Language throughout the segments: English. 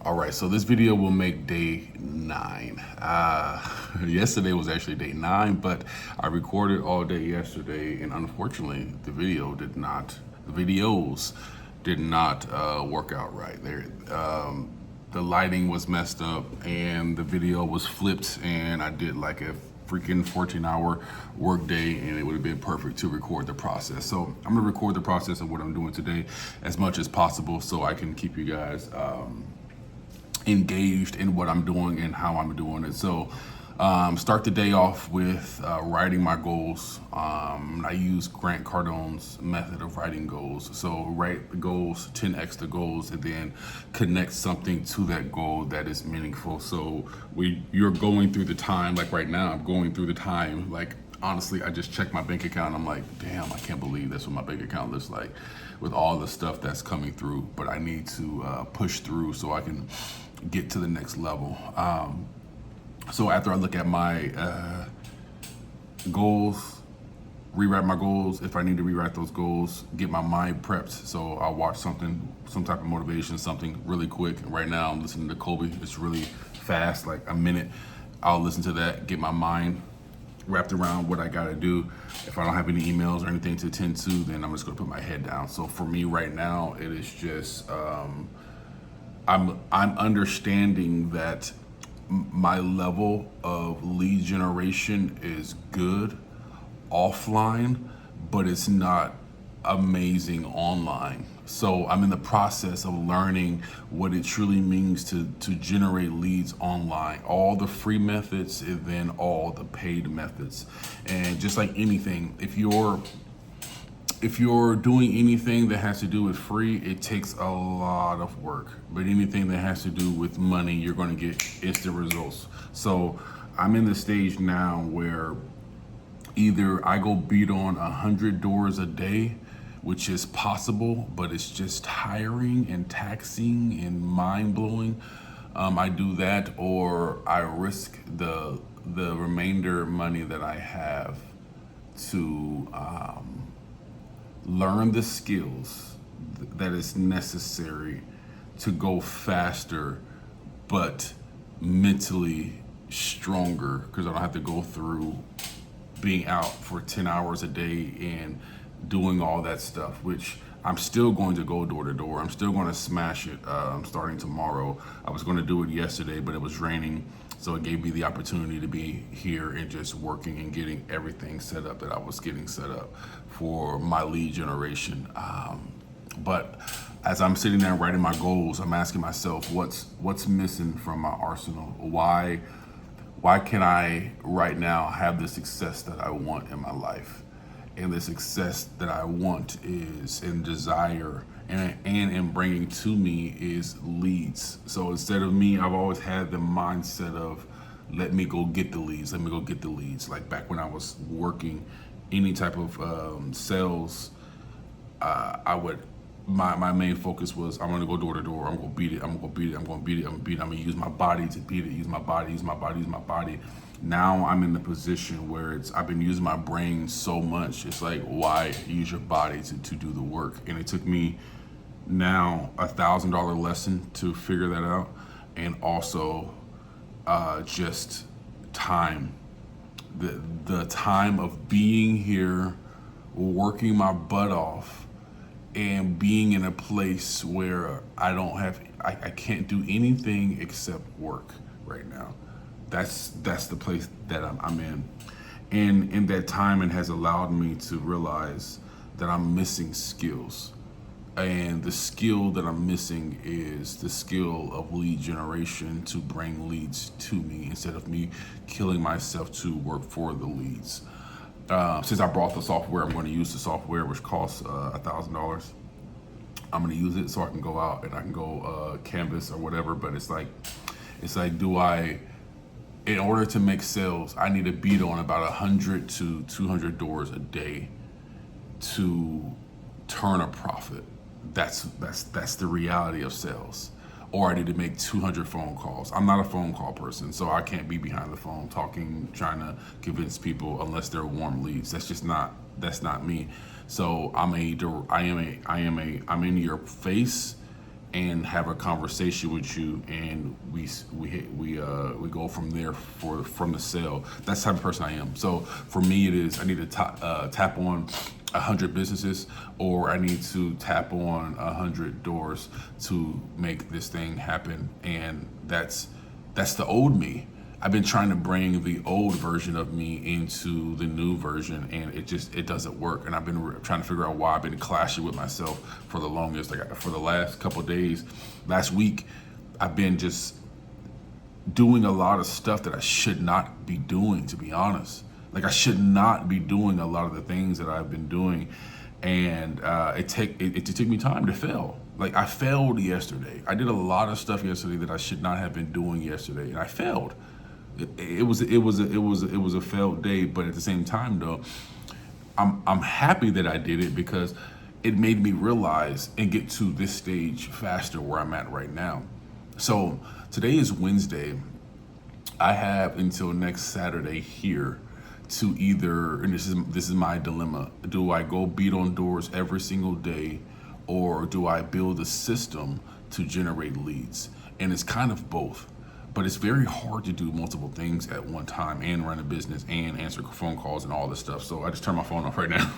All right, so this video will make day 9. Yesterday was actually day 9, but I recorded all day yesterday, and unfortunately, the videos did not work out right. The lighting was messed up, and the video was flipped, and I did like a freaking 14-hour work day, and it would have been perfect to record the process. So I'm gonna record the process of what I'm doing today as much as possible, so I can keep you guys engaged in what I'm doing and how I'm doing it. So start the day off with writing my goals. I use Grant Cardone's method of writing goals. So write the goals, 10x the goals, and then connect something to that goal that is meaningful. So you're going through the time, like right now, I'm going through the time, like honestly, I just checked my bank account. I'm like, damn, I can't believe that's what my bank account looks like with all the stuff that's coming through. But I need to push through so I can get to the next level. So after I look at my goals, rewrite my goals, if I need to rewrite those goals, get my mind prepped. So I'll watch something, some type of motivation, something really quick. Right now I'm listening to Kobe. It's really fast, like a minute. I'll listen to that, get my mind wrapped around what I gotta do. If I don't have any emails or anything to attend to, then I'm just gonna put my head down. So for me right now, it is just, I'm understanding that my level of lead generation is good offline, but it's not amazing online. So I'm in the process of learning what it truly means to generate leads online, all the free methods and then all the paid methods. And just like anything, if you're doing anything that has to do with free, it takes a lot of work. But anything that has to do with money, you're going to get instant results. So I'm in the stage now where either I go beat on 100 doors a day, which is possible, but it's just tiring and taxing and mind-blowing. I do that, or I risk the remainder money that I have to learn the skills that is necessary to go faster, but mentally stronger, because I don't have to go through being out for 10 hours a day and doing all that stuff, which I'm still going to go door to door. I'm still going to smash it starting tomorrow. I was going to do it yesterday, but it was raining. So it gave me the opportunity to be here and just working and getting everything set up that I was getting set up for my lead generation. But as I'm sitting there writing my goals, I'm asking myself, what's missing from my arsenal? Why can I right now have the success that I want in my life? And the success that I want is and desire and in bringing to me is leads. So instead of me, I've always had the mindset of let me go get the leads. Like back when I was working any type of sales, my main focus was I'm gonna go door to door. I'm gonna beat it. I'm gonna use my body to beat it. Use my body. Now I'm in the position where I've been using my brain so much. It's like, why use your body to do the work? And it took me now $1,000 lesson to figure that out, and also just time. The time of being here, working my butt off, and being in a place where I can't do anything except work right now. That's the place that I'm in. And in that time, it has allowed me to realize that I'm missing skills. And the skill that I'm missing is the skill of lead generation to bring leads to me instead of me killing myself to work for the leads. Since I brought the software, I'm going to use the software, which costs $1,000. I'm going to use it so I can go out and I can go canvas or whatever. But it's like, in order to make sales, I need to beat on about 100 to 200 doors a day to turn a profit. That's the reality of sales. Or I need to make 200 phone calls. I'm not a phone call person, so I can't be behind the phone talking, trying to convince people unless they're warm leads. That's not me. So I'm in your face and have a conversation with you, and we go from there from the sale. That's the type of person I am. So for me, it is I need to tap on 100 businesses, or I need to tap on 100 doors to make this thing happen. And that's the old me. I've been trying to bring the old version of me into the new version, and it doesn't work. And I've been trying to figure out why. I've been clashing with myself for the longest. Like for the last couple of days, last week, I've been just doing a lot of stuff that I should not be doing, to be honest. Like I should not be doing a lot of the things that I've been doing, and it took me time to fail. Like I failed yesterday. I did a lot of stuff yesterday that I should not have been doing yesterday, and I failed. It was a failed day, but at the same time though, I'm happy that I did it because it made me realize and get to this stage faster where I'm at right now. So today is Wednesday. I have until next Saturday here to either, and this is my dilemma, do I go beat on doors every single day, or do I build a system to generate leads? And it's kind of both. But it's very hard to do multiple things at one time and run a business and answer phone calls and all this stuff. So I just turn my phone off right now.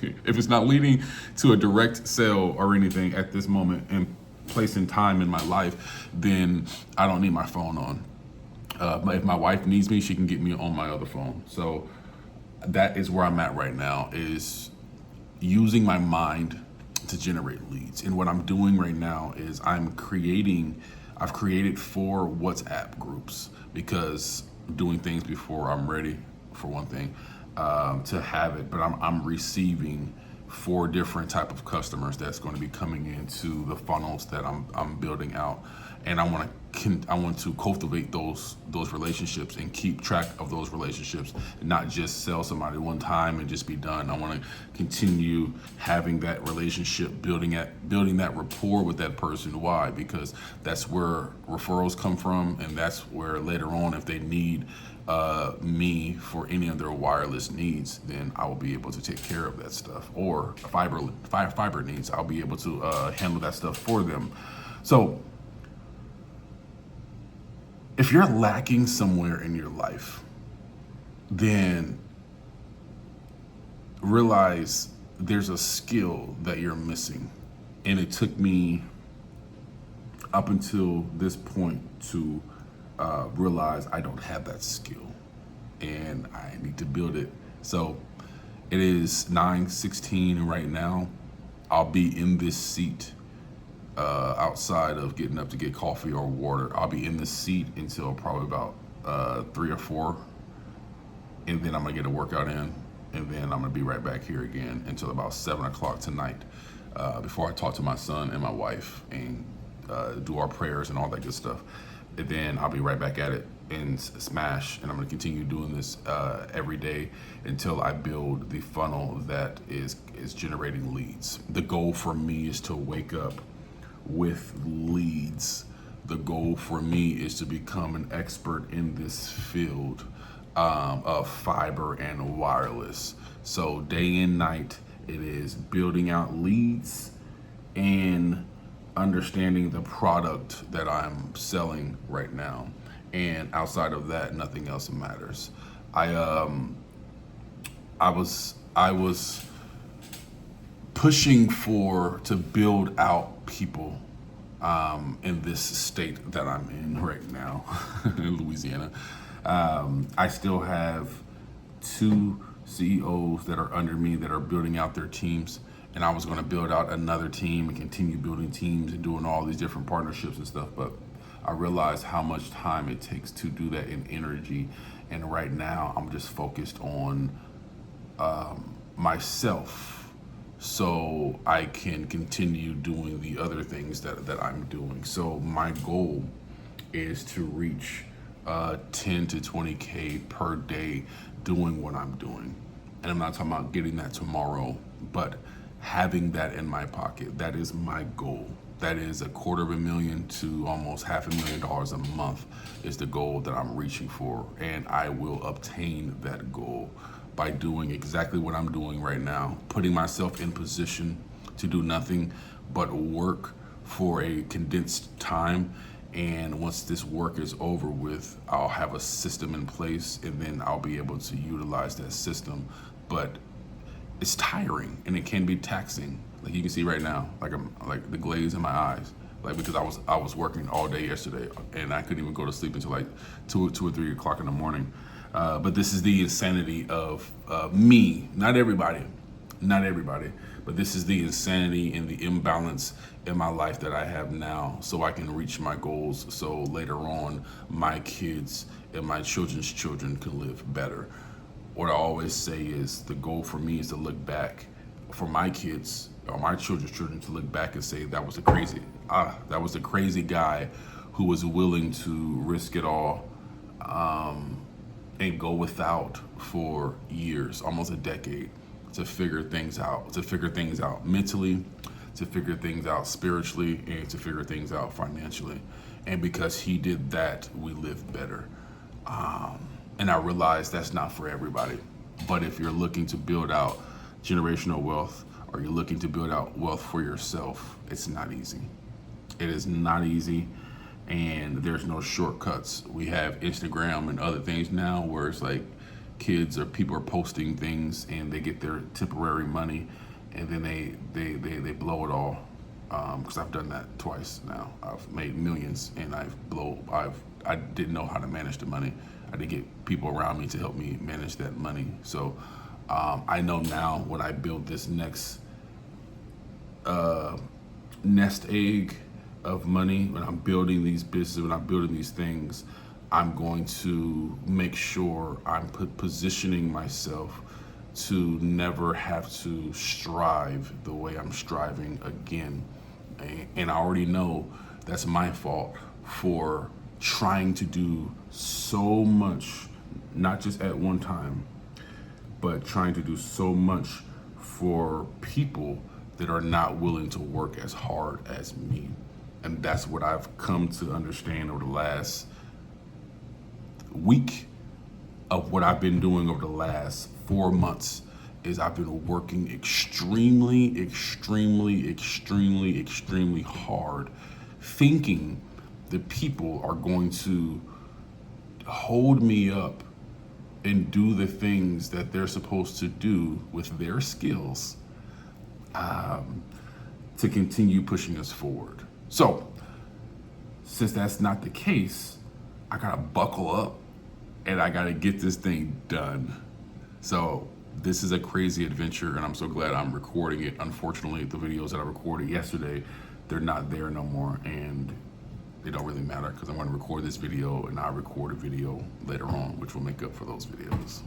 If it's not leading to a direct sale or anything at this moment and place in time in my life, then I don't need my phone on. If my wife needs me, she can get me on my other phone. So that is where I'm at right now, is using my mind to generate leads. And what I'm doing right now is I've created 4 WhatsApp groups, because doing things before I'm ready, for one thing, to have it. But I'm receiving 4 different type of customers that's going to be coming into the funnels that I'm building out, and I want to cultivate those relationships and keep track of those relationships, and not just sell somebody one time and just be done. I want to continue having that relationship, building that rapport with that person. Why? Because that's where referrals come from, and that's where later on, if they need me for any of their wireless needs, then I will be able to take care of that stuff. Or fiber needs, I'll be able to handle that stuff for them. So if you're lacking somewhere in your life, then realize there's a skill that you're missing. And it took me up until this point to realize I don't have that skill, and I need to build it. So it is 9:16 right now. I'll be in this seat outside of getting up to get coffee or water. I'll be in this seat until probably about 3 or 4, and then I'm gonna get a workout in, and then I'm gonna be right back here again until about 7 o'clock tonight, before I talk to my son and my wife and do our prayers and all that good stuff. And then I'll be right back at it and smash, and I'm gonna continue doing this every day until I build the funnel that is generating leads. The goal for me is to wake up with leads. The goal for me is to become an expert in this field of fiber and wireless. So day and night, it is building out leads and understanding the product that I'm selling right now. And outside of that, nothing else matters. I was pushing to build out people in this state that I'm in right now, in Louisiana. I still have 2 CEOs that are under me that are building out their teams. And I was going to build out another team and continue building teams and doing all these different partnerships and stuff. But I realized how much time it takes to do that in energy. And right now I'm just focused on myself, so I can continue doing the other things that I'm doing. So my goal is to reach 10 to 20K per day doing what I'm doing. And I'm not talking about getting that tomorrow, but having that in my pocket. That is my goal. That is $250,000 to almost $500,000 a month is the goal that I'm reaching for. And I will obtain that goal by doing exactly what I'm doing right now, putting myself in position to do nothing but work for a condensed time. And once this work is over with, I'll have a system in place, and then I'll be able to utilize that system. But it's tiring and it can be taxing. Like you can see right now, like I'm like the glaze in my eyes, like because I was working all day yesterday and I couldn't even go to sleep until like 2 or 3 o'clock in the morning. But this is the insanity of me, not everybody, but this is the insanity and the imbalance in my life that I have now, so I can reach my goals, so later on my kids and my children's children can live better. What I always say is the goal for me is to look back for my kids or my children's children to look back and say that was a crazy guy who was willing to risk it all and go without for years, almost a decade, to figure things out mentally, to figure things out spiritually, and to figure things out financially. And because he did that, we live better. And I realize that's not for everybody. But if you're looking to build out generational wealth, or you're looking to build out wealth for yourself, it's not easy. It is not easy, and there's no shortcuts. We have Instagram and other things now where it's like kids or people are posting things and they get their temporary money, and then they blow it all. Because I've done that twice now. I've made millions, and I didn't know how to manage the money. I did get people around me to help me manage that money. So I know now when I build this next nest egg of money, when I'm building these businesses, when I'm building these things, I'm going to make sure I'm positioning myself to never have to strive the way I'm striving again. And I already know that's my fault for trying to do so much, not just at one time, but trying to do so much for people that are not willing to work as hard as me. And that's what I've come to understand over the last week of what I've been doing over the last 4 months is I've been working extremely hard, thinking that people are going to hold me up and do the things that they're supposed to do with their skills to continue pushing us forward. So, since that's not the case, I gotta buckle up and I gotta get this thing done. So, this is a crazy adventure, and I'm so glad I'm recording it. Unfortunately, the videos that I recorded yesterday, they're not there no more, and they don't really matter because I'm going to record this video and I'll record a video later on which will make up for those videos.